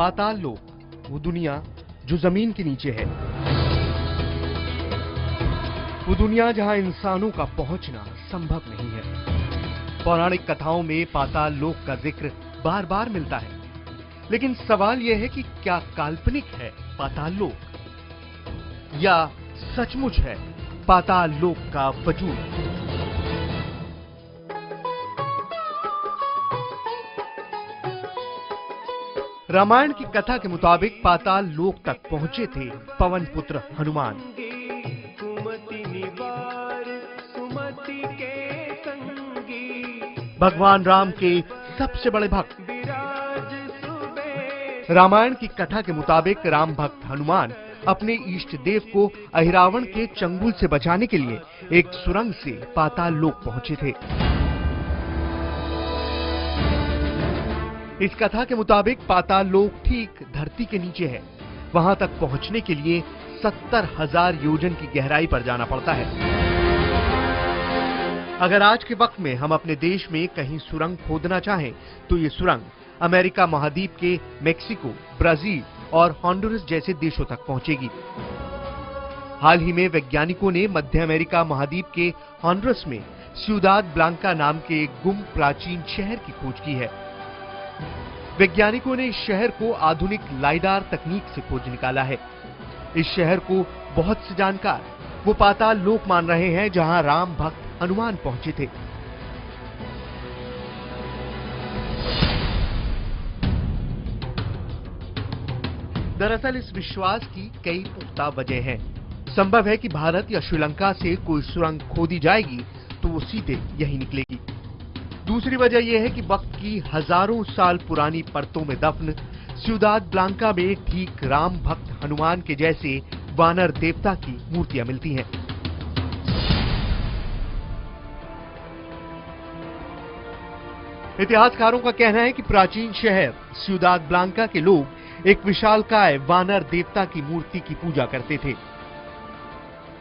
पाताल लोक, वो दुनिया जो जमीन के नीचे है, वो दुनिया जहां इंसानों का पहुंचना संभव नहीं है। पौराणिक कथाओं में पाताल लोक का जिक्र बार बार मिलता है, लेकिन सवाल यह है कि क्या काल्पनिक है पाताल लोक या सचमुच है पाताल लोक का वजूद। रामायण की कथा के मुताबिक पाताल लोक तक पहुंचे थे पवन पुत्र हनुमान। भगवान राम के सबसे बड़े भक्त। रामायण की कथा के मुताबिक राम भक्त हनुमान अपने इष्ट देव को अहिरावण के चंगुल से बचाने के लिए एक सुरंग से पाताल लोक पहुंचे थे। इस कथा के मुताबिक पाताल लोक ठीक धरती के नीचे है। वहां तक पहुंचने के लिए 70,000 योजन की गहराई पर जाना पड़ता है। अगर आज के वक्त में हम अपने देश में कहीं सुरंग खोदना चाहें तो ये सुरंग अमेरिका महाद्वीप के मेक्सिको, ब्राजील और हॉन्डुरस जैसे देशों तक पहुंचेगी। हाल ही में वैज्ञानिकों ने मध्य अमेरिका महाद्वीप के हॉन्डुरस में सियुदाद ब्लांका नाम के एक गुम प्राचीन शहर की खोज की है। वैज्ञानिकों ने इस शहर को आधुनिक लाइडार तकनीक से खोज निकाला है। इस शहर को बहुत से जानकार वो पाताल लोक मान रहे हैं जहां राम भक्त हनुमान पहुंचे थे। दरअसल इस विश्वास की कई पुख्ता वजह हैं। संभव है कि भारत या श्रीलंका से कोई सुरंग खोदी जाएगी तो वो सीधे यही निकलेगी। दूसरी वजह यह है कि वक्त की हजारों साल पुरानी परतों में दफन सियुदाद ब्लांका में ठीक राम भक्त हनुमान के जैसे वानर देवता की मूर्तियां मिलती हैं। इतिहासकारों का कहना है कि प्राचीन शहर सियुदाद ब्लांका के लोग एक विशालकाय वानर देवता की मूर्ति की पूजा करते थे।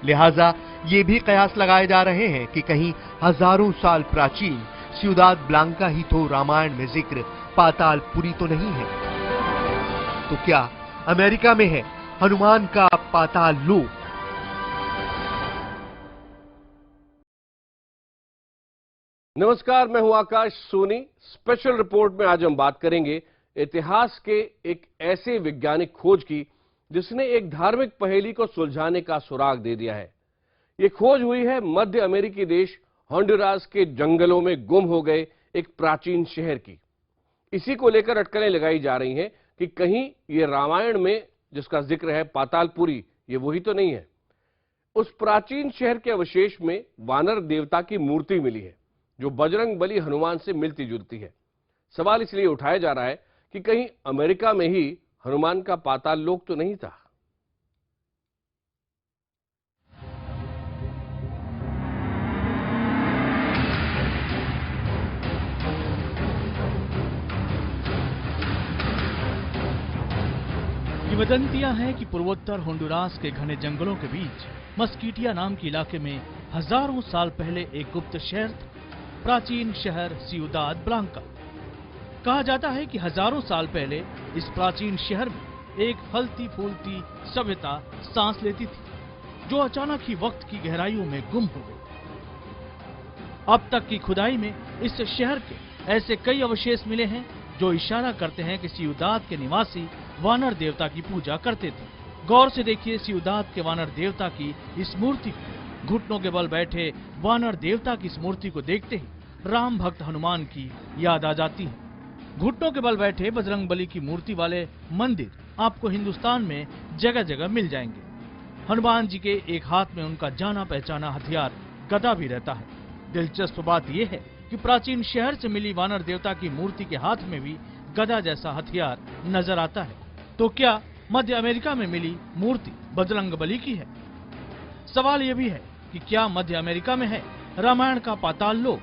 लिहाजा ये भी कयास लगाए जा रहे हैं कि कहीं हजारों साल प्राचीन सियुदाद ब्लांका ही तो रामायण में जिक्र पातालपुरी तो नहीं है। तो क्या अमेरिका में है हनुमान का पाताल लोक? नमस्कार, मैं हूं आकाश सोनी। स्पेशल रिपोर्ट में आज हम बात करेंगे इतिहास के एक ऐसे वैज्ञानिक खोज की जिसने एक धार्मिक पहेली को सुलझाने का सुराग दे दिया है। ये खोज हुई है मध्य अमेरिकी देश हॉन्डुरास के जंगलों में गुम हो गए एक प्राचीन शहर की। इसी को लेकर अटकलें लगाई जा रही हैं कि कहीं ये रामायण में जिसका जिक्र है पातालपुरी, ये वही तो नहीं है। उस प्राचीन शहर के अवशेष में वानर देवता की मूर्ति मिली है जो बजरंग बली हनुमान से मिलती जुलती है। सवाल इसलिए उठाया जा रहा है कि कहीं अमेरिका में ही हनुमान का पाताल लोक तो नहीं था। किंवदंतियां हैं कि पूर्वोत्तर होंडुरास के घने जंगलों के बीच मस्कीटिया नाम के इलाके में हजारों साल पहले एक गुप्त शहर था, प्राचीन शहर सियुदाद ब्लांका। कहा जाता है कि हजारों साल पहले इस प्राचीन शहर में एक फलती फूलती सभ्यता सांस लेती थी जो अचानक ही वक्त की गहराइयों में गुम हो गई। अब तक की खुदाई में इस शहर के ऐसे कई अवशेष मिले हैं जो इशारा करते हैं कि सियुदाद के निवासी वानर देवता की पूजा करते थे। गौर से देखिए सियुदाद के वानर देवता की इस मूर्ति को। घुटनों के बल बैठे वानर देवता की इस मूर्ति को देखते ही राम भक्त हनुमान की याद आ जाती है। घुटनों के बल बैठे बजरंग बली की मूर्ति वाले मंदिर आपको हिंदुस्तान में जगह जगह मिल जाएंगे। हनुमान जी के एक हाथ में उनका जाना पहचाना हथियार गदा भी रहता है। दिलचस्प बात यह है कि प्राचीन शहर से मिली वानर देवता की मूर्ति के हाथ में भी गदा जैसा हथियार नजर आता है। तो क्या मध्य अमेरिका में मिली मूर्ति बजरंग बली की है? सवाल यह भी है कि क्या मध्य अमेरिका में है रामायण का पाताल लोक?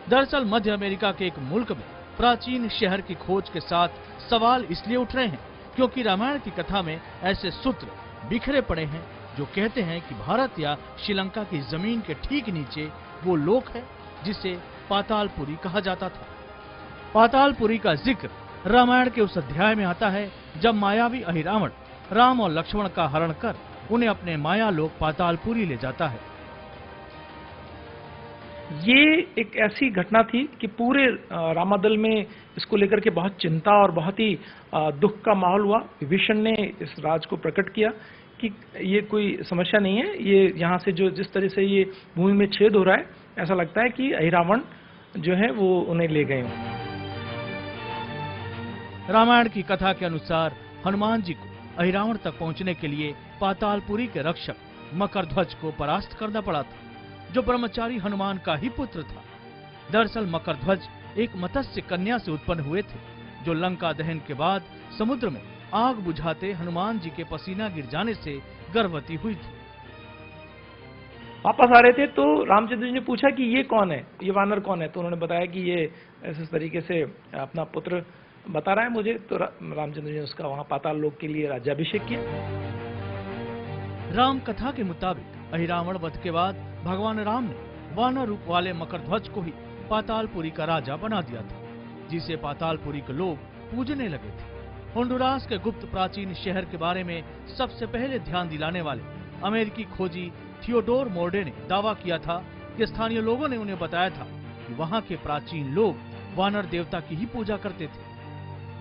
दरअसल मध्य अमेरिका के एक मुल्क में प्राचीन शहर की खोज के साथ सवाल इसलिए उठ रहे हैं क्योंकि रामायण की कथा में ऐसे सूत्र बिखरे पड़े हैं जो कहते हैं कि भारत या श्रीलंका की जमीन के ठीक नीचे वो लोक है जिसे पातालपुरी कहा जाता था। पातालपुरी का जिक्र रामायण के उस अध्याय में आता है जब मायावी अहिरावण राम और लक्ष्मण का हरण कर उन्हें अपने माया लोक पातालपुरी ले जाता है। ये एक ऐसी घटना थी कि पूरे रामादल में इसको लेकर के बहुत चिंता और बहुत ही दुख का माहौल हुआ। विभीषण ने इस राज को प्रकट किया कि ये कोई समस्या नहीं है, ये यहाँ से जो जिस तरह से ये भूमि में छेद हो रहा है, ऐसा लगता है कि अहिरावण जो है वो उन्हें ले गए हों। रामायण की कथा के अनुसार हनुमान जी को अहिरावण तक पहुंचने के लिए पातालपुरी के रक्षक मकरध्वज को परास्त करना पड़ा था, जो ब्रह्मचारी हनुमान का ही पुत्र था। दरअसल मकरध्वज एक मत्स्य कन्या से उत्पन्न हुए थे, जो लंका दहन के बाद समुद्र में आग बुझाते हनुमान जी के पसीना गिर जाने से गर्भवती हुई थी। वापस आ रहे थे तो रामचंद्र जी ने पूछा कि ये कौन है, ये वानर कौन है। तो उन्होंने बताया कि ये इस तरीके से अपना पुत्र बता रहा है मुझे। तो रामचंद्र जी ने उसका वहां पाताल लोक के लिए राज्याभिषेक किया। राम कथा के मुताबिक अहिरावण वध के बाद भगवान राम ने वानर रूप वाले मकरध्वज को ही पातालपुरी का राजा बना दिया था, जिसे पातालपुरी के लोग पूजने लगे थे। होंडुरास के गुप्त प्राचीन शहर के बारे में सबसे पहले ध्यान दिलाने वाले अमेरिकी खोजी थियोडोर मोर्डे ने दावा किया था कि स्थानीय लोगों ने उन्हें बताया था कि वहां के प्राचीन लोग वानर देवता की ही पूजा करते थे।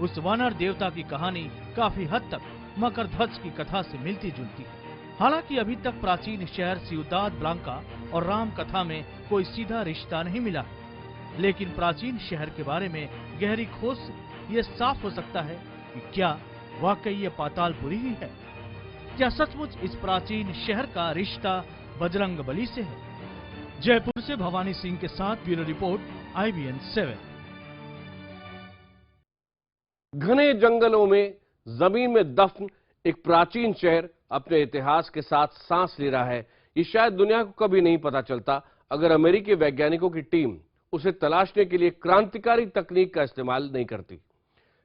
उस वानर देवता की कहानी काफी हद तक मकरध्वज की कथा से मिलती जुलती है। हालांकि अभी तक प्राचीन शहर सियुदाद ब्लांका और राम कथा में कोई सीधा रिश्ता नहीं मिला, लेकिन प्राचीन शहर के बारे में गहरी खोज से ये साफ हो सकता है कि क्या वाकई ये पातालपुरी ही है। क्या सचमुच इस प्राचीन शहर का रिश्ता बजरंगबली से है? जयपुर से भवानी सिंह के साथ ब्यूरो रिपोर्ट, IBN 7। घने जंगलों में जमीन में दफन एक प्राचीन शहर अपने इतिहास के साथ सांस ले रहा है। ये शायद दुनिया को कभी नहीं पता चलता अगर अमेरिकी वैज्ञानिकों की टीम उसे तलाशने के लिए क्रांतिकारी तकनीक का इस्तेमाल नहीं करती।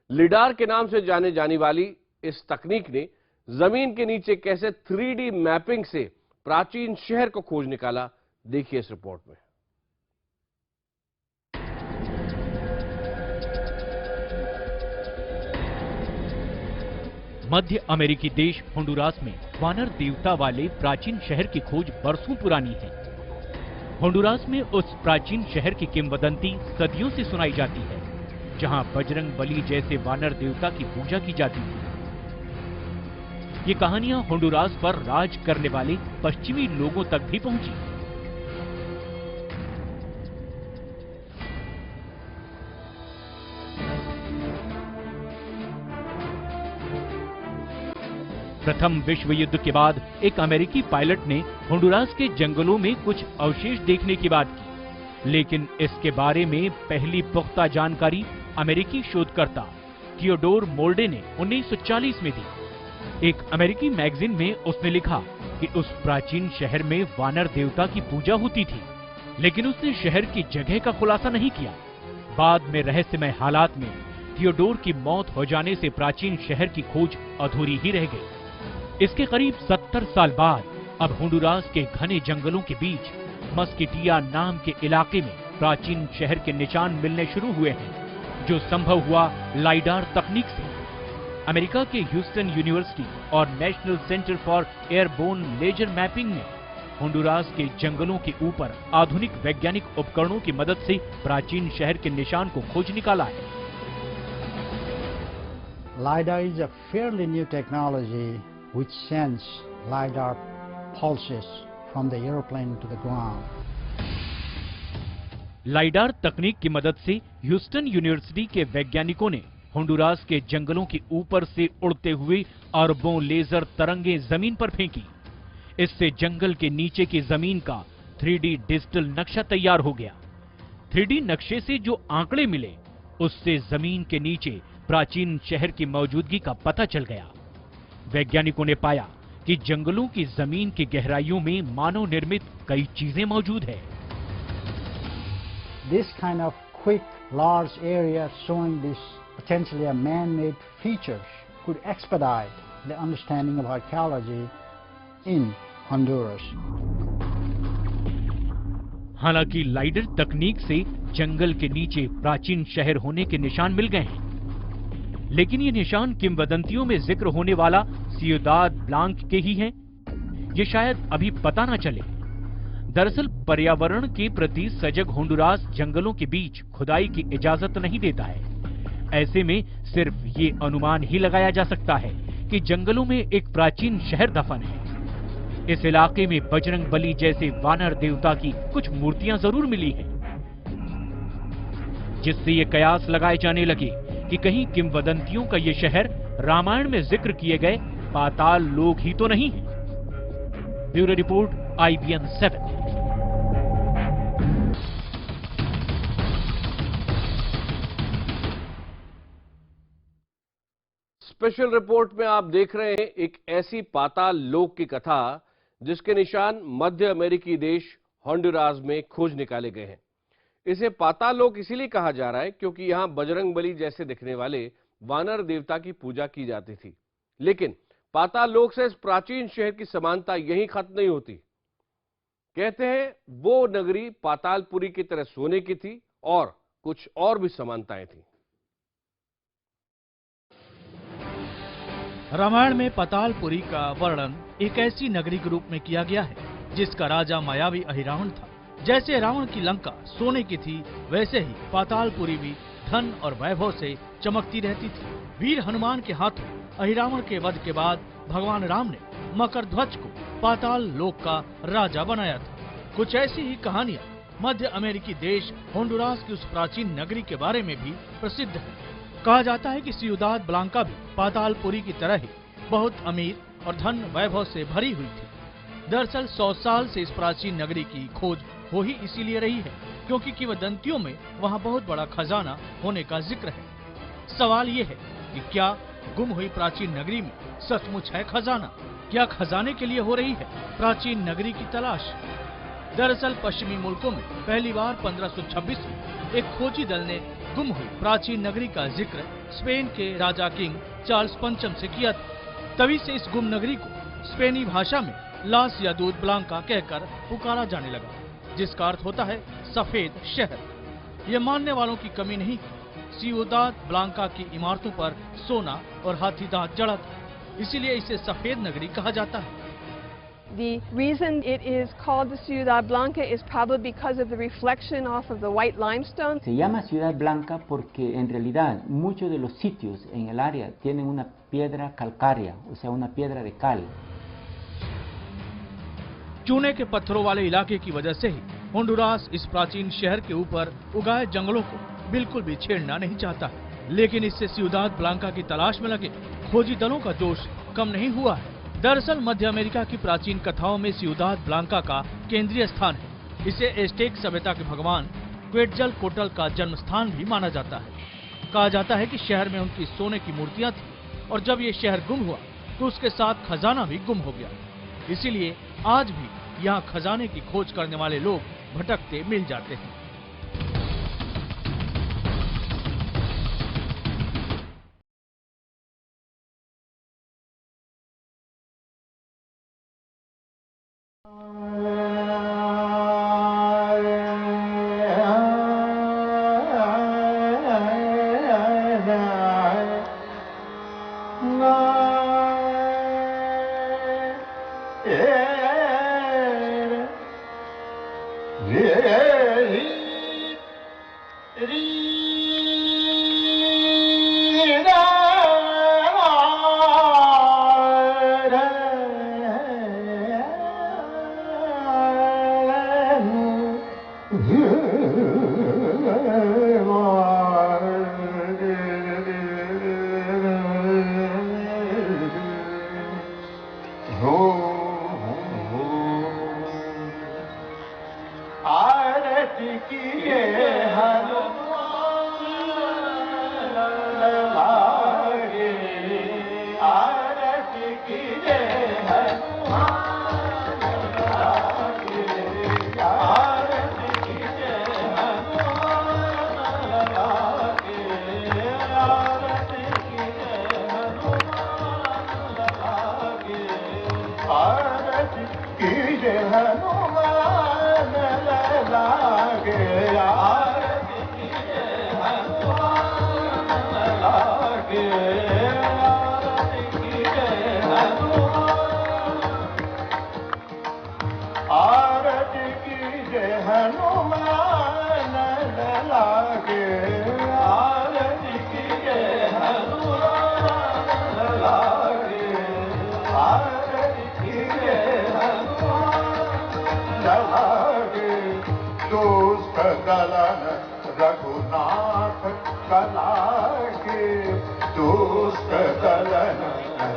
लिडार के नाम से जाने जाने वाली इस तकनीक ने जमीन के नीचे कैसे 3D मैपिंग से प्राचीन शहर को खोज निकाला, देखिए इस रिपोर्ट में। मध्य अमेरिकी देश होंडुरास में वानर देवता वाले प्राचीन शहर की खोज बरसों पुरानी है। होंडुरास में उस प्राचीन शहर की किंवदंती सदियों से सुनाई जाती है, जहां बजरंग बली जैसे वानर देवता की पूजा की जाती थी। ये कहानियां होंडुरास पर राज करने वाले पश्चिमी लोगों तक भी पहुंची। प्रथम विश्व युद्ध के बाद एक अमेरिकी पायलट ने होंडुरास के जंगलों में कुछ अवशेष देखने की बात की, लेकिन इसके बारे में पहली पुख्ता जानकारी अमेरिकी शोधकर्ता थियोडोर मोर्डे ने 1940 में दी। एक अमेरिकी मैगजीन में उसने लिखा कि उस प्राचीन शहर में वानर देवता की पूजा होती थी, लेकिन उसने शहर की जगह का खुलासा नहीं किया। बाद में रहस्यमय हालात में थियोडोर की मौत हो जाने से प्राचीन शहर की खोज अधूरी ही रह गई। इसके करीब 70 साल बाद अब होंडुरास के घने जंगलों के बीच मस्किटिया नाम के इलाके में प्राचीन शहर के निशान मिलने शुरू हुए हैं, जो संभव हुआ लाइडार तकनीक से। अमेरिका के ह्यूस्टन यूनिवर्सिटी और national centre for airborne laser mapping ने होंडुरास के जंगलों के ऊपर आधुनिक वैज्ञानिक उपकरणों की मदद से प्राचीन शहर के निशान को खोज निकाला है। LiDAR is a fairly new technology which sends LiDAR pulses from the airplane to the ground. Lidar तकनीक की मदद से ह्यूस्टन यूनिवर्सिटी के वैज्ञानिकों ने होंडुरास के जंगलों के ऊपर से उड़ते हुए अरबों लेजर तरंगे जमीन पर फेंकी। इससे जंगल के नीचे की जमीन का 3D डिजिटल नक्शा तैयार हो गया। 3D नक्शे से जो आंकड़े मिले, उससे जमीन के नीचे प्राचीन शहर की मौजूदगी का पता चल गया। वैज्ञानिकों ने पाया कि जंगलों की जमीन की गहराइयों में मानव निर्मित कई चीजें मौजूद है। This kind of quick, large area showing this potentially a man-made features could expedite the understanding of archaeology in Honduras. हालांकि लाइडर तकनीक से जंगल के नीचे प्राचीन शहर होने के निशान मिल गए हैं, लेकिन ये निशान किंवदंतियों में जिक्र होने वाला सियुदाद ब्लांक के ही हैं? ये शायद अभी पता न चले। दरअसल पर्यावरण के प्रति सजग होंडुरास जंगलों के बीच खुदाई की इजाजत नहीं देता है। ऐसे में सिर्फ ये अनुमान ही लगाया जा सकता है कि जंगलों में एक प्राचीन शहर दफन है। इस इलाके में बजरंगबली जैसे वानर देवता की कुछ मूर्तियां जरूर मिली हैं, जिससे ये कयास लगाए जाने लगे कि कहीं किंवदंतियों का ये शहर रामायण में जिक्र किए गए पाताल लोक ही तो नहीं है। Bureau report, IBN 7। Special report में आप देख रहे हैं एक ऐसी पाताल लोक की कथा जिसके निशान मध्य अमेरिकी देश होंडुरास में खोज निकाले गए हैं। इसे पाताल लोक इसीलिए कहा जा रहा है क्योंकि यहां बजरंगबली जैसे दिखने वाले वानर देवता की पूजा की जाती थी। लेकिन पाताल लोक से इस प्राचीन शहर की समानता यहीं खत्म नहीं होती। कहते हैं वो नगरी पातालपुरी की तरह सोने की थी और कुछ और भी समानताएं थी। रामायण में पातालपुरी का वर्णन एक ऐसी नगरी के रूप में किया गया है जिसका राजा मायावी अहिरावण था। जैसे रावण की लंका सोने की थी, वैसे ही पातालपुरी भी धन और वैभव से चमकती रहती थी। वीर हनुमान के हाथों अहिरावण के वध के बाद भगवान राम ने मकरध्वज को पाताल लोक का राजा बनाया था। कुछ ऐसी ही कहानियां मध्य अमेरिकी देश होंडुरास की उस प्राचीन नगरी के बारे में भी प्रसिद्ध है। कहा जाता है कि सियुदाद ब्लांका भी पातालपुरी की तरह ही बहुत अमीर और धन वैभव से भरी हुई थी। दरअसल 100 साल से इस प्राचीन नगरी की खोज हो ही इसीलिए रही है क्योंकि किंवदंतियों में वहाँ बहुत बड़ा खजाना होने का जिक्र है। सवाल ये है कि क्या गुम हुई प्राचीन नगरी में सचमुच है खजाना? क्या खजाने के लिए हो रही है प्राचीन नगरी की तलाश? दरअसल पश्चिमी मुल्कों में पहली बार 1526 में एक खोजी दल ने गुम हुई प्राचीन नगरी का जिक्र स्पेन के राजा किंग चार्ल्स पंचम से किया था। तभी से इस गुम नगरी को स्पेनी भाषा में लास यादूद ब्लांका कहकर पुकारा जाने लगा, जिसका अर्थ होता है सफेद शहर। ये मानने वालों की कमी नहीं थी। सियुदाद ब्लांका की इमारतों पर सोना और हाथी दांत जड़ा था, इसीलिए इसे सफेद नगरी कहा जाता है। The reason it is called the Ciudad Blanca is probably because of the reflection off of the white limestone. Se llama Ciudad Blanca porque en realidad muchos de los sitios en el área tienen una piedra calcárea, o sea, una piedra de cal. चूने के पत्थरों वाले इलाके की वजह से ही Honduras इस प्राचीन शहर के ऊपर उगाए जंगलों को बिल्कुल भी छेड़ना नहीं चाहता है। लेकिन इससे सियुदाद ब्लांका की तलाश में लगे खोजी दलों का जोश कम नहीं हुआ है। दरअसल मध्य अमेरिका की प्राचीन कथाओं में सियुदाद ब्लांका का केंद्रीय स्थान है। इसे एज़टेक सभ्यता के भगवान क्वेटज़लकोट्ल का जन्म स्थान भी माना जाता है। कहा जाता है कि शहर में उनकी सोने की मूर्तियां थी और जब ये शहर गुम हुआ तो उसके साथ खजाना भी गुम हो गया। इसीलिए आज भी यहाँ खजाने की खोज करने वाले लोग भटकते मिल जाते हैं। Yeah. दलन रघुनाथ कलागे, दुष्ट दलन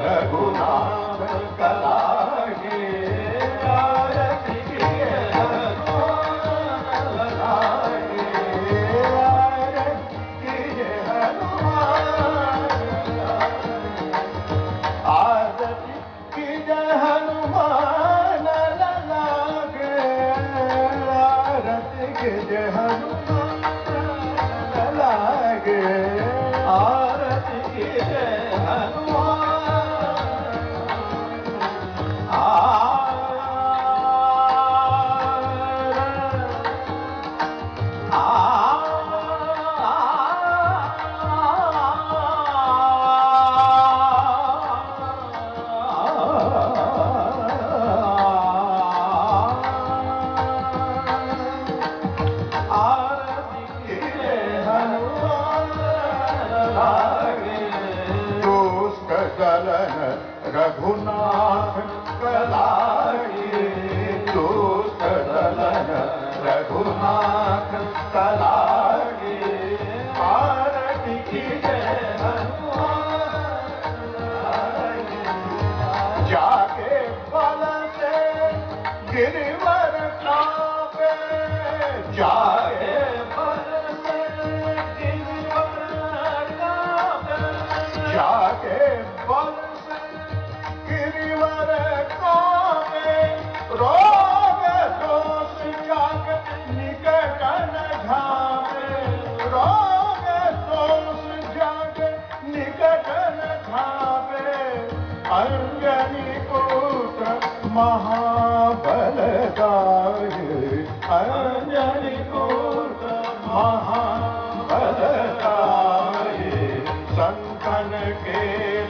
रघुनाथ कलागे। आरती कीजिए हनुमान लागे, आरती कीजिए हनुमान लागे, आरती कीजिए हनुमान लागे, आरती कीजिए हनुमान लागे, आरती कीजिए हनुमान। रघुनाथ कलागे, दुष्ट दलन रघुनाथ कलागे, आरती कीजिए हनुमान लागे। जाके बल से गिरवर कांपे, जाके बल से गिरवर कांपे, जाके बल गिरिवर कांपे, रोग दोष जग निकट न झापे, रोग दोष जग निकट न झापे। अंजनी पुत्र महाबल गाये, अंजनी पुत्र महाबल गाये। संतन के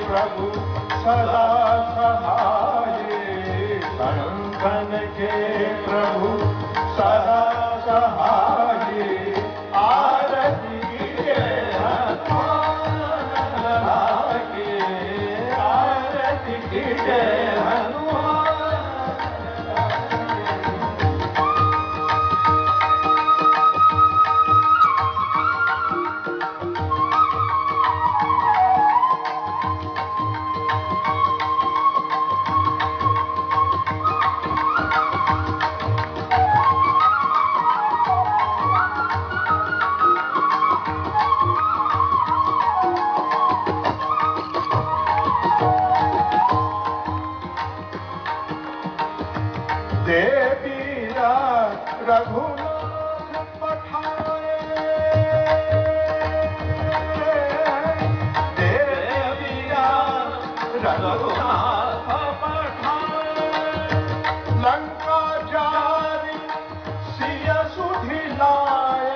प्रभु सदा सहाये, संतन के प्रभु सदा सहाये। आरती कीजिए हनुमान लागे, आरती कीजिए हनुमान देवीरा रघुनाथ पठाए, देवीरा रघुनाथ पठाए। लंका जारी सिय सुधि लाए,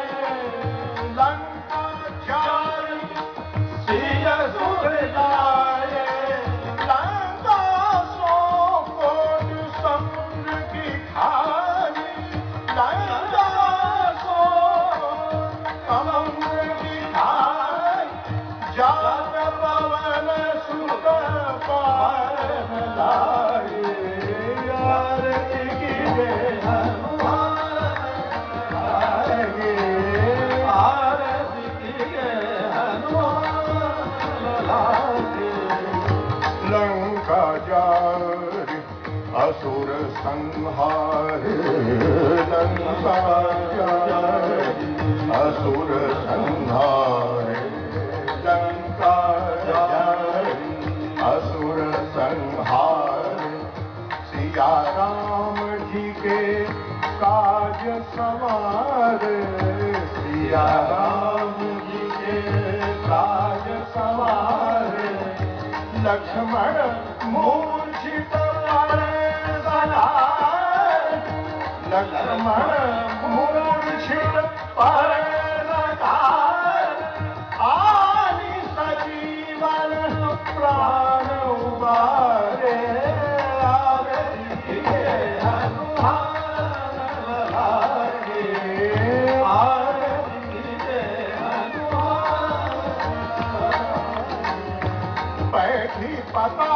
लंका जारी सिय सुधि लाए। लंका सो कोट समुद्र की खाई, लंका सो समुद्र की खाई। जात पवन सुत पार लाए, आरती कीजिए हनुमान लागे, आरती कीजिए हनुमान लागे। लंका जारी असुर संहार, लंका जारी असुर संहार, लंका जारी असुर संहार। सिया राम जी के काज सवार, सिया राम जी के काज सवार। लक्ष्मण मूर्छित पड़े सदा, लक्ष्मण मूर्छित पड़े सदा। आनि सजीवन प्राण उबारे, आरती कीजिए हनुमान लागे, आरती कीजिए हनुमान। बैठी पता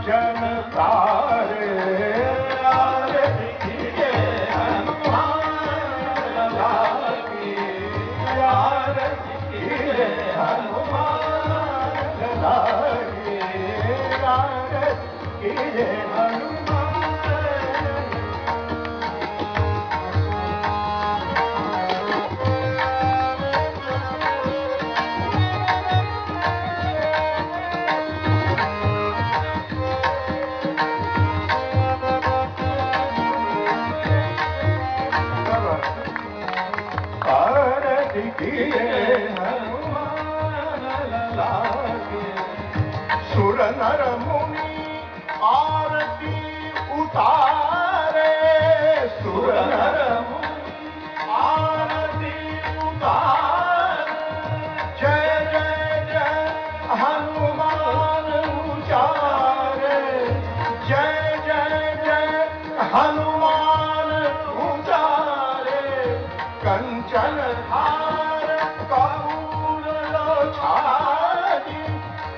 जन तारे आरती कीजे हनुमान लाल की आरती कीजे हनुमान लाल की आरती कीजे हनुमान। आरती कीजे हनुमान लाल की सुर नर मुनि आरती उतारे सुर नर मुनि आरती उतारे जय जय जय हनुमान उचारे जय जय जय हनुमान उचारे कंचन हार कपूर लोछारी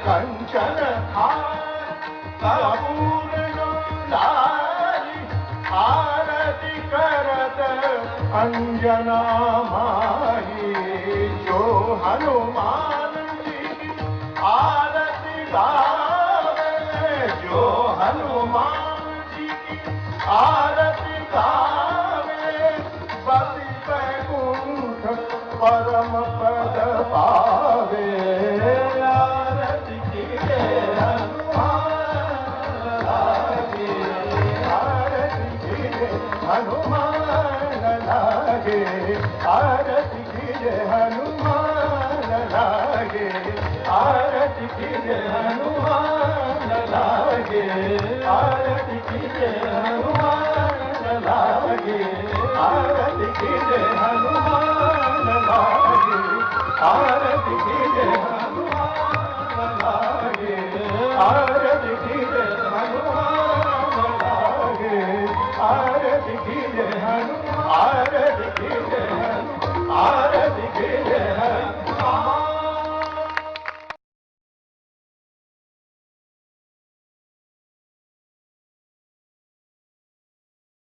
कंचन हार कपूर लोछारी आरती करत अंजना माही जो हनुमान जी की आरती गावे जो हनुमान जी की आरती गावे बसी बैकुंठ परम पद पावे आरती कीजे हनुमान लागे आरती कीजे हनुमान लागे आरती कीजे हनुमान लागे आरती कीजे हनुमान लागे आरती कीजे हनुमान लागे आरती कीजे हनुमान लागे आरती कीजे